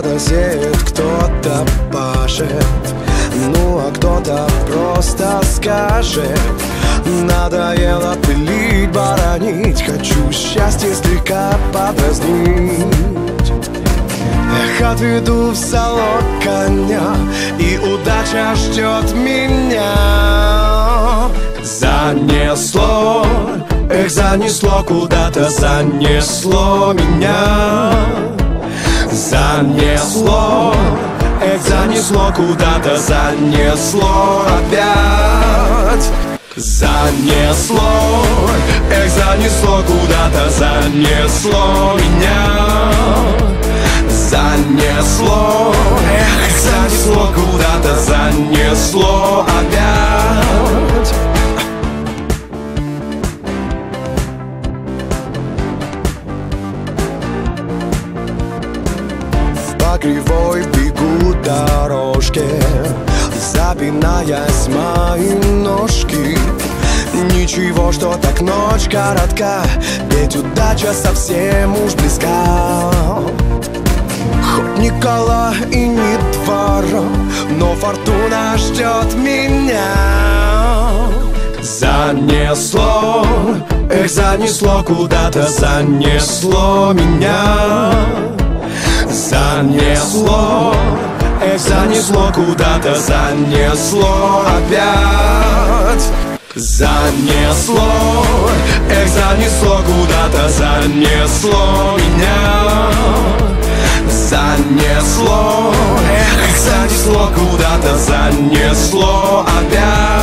Кто-то сеет, кто-то пашет, ну а кто-то просто скажет: надоело пилить, боронить, хочу счастье слегка подразнить. Эх, отведу в салон коня, и удача ждет меня. Занесло, эх, занесло куда-то, занесло меня. Занесло, эх, занесло куда-то, занесло опять. Занесло, эх, занесло куда-то, занесло меня. Занесло, эх, занесло куда-то, занесло опять. По кривой бегу дорожке, запинаясь мои ножки. Ничего, что так ночь коротка, ведь удача совсем уж близка. Хоть ни кола и ни двора, но фортуна ждет меня. Занесло, эх, занесло куда-то, занесло меня. Занесло, эх, занесло куда-то, занесло опять. Занесло, эх, занесло куда-то, занесло меня. Занесло, эх, занесло куда-то, занесло опять.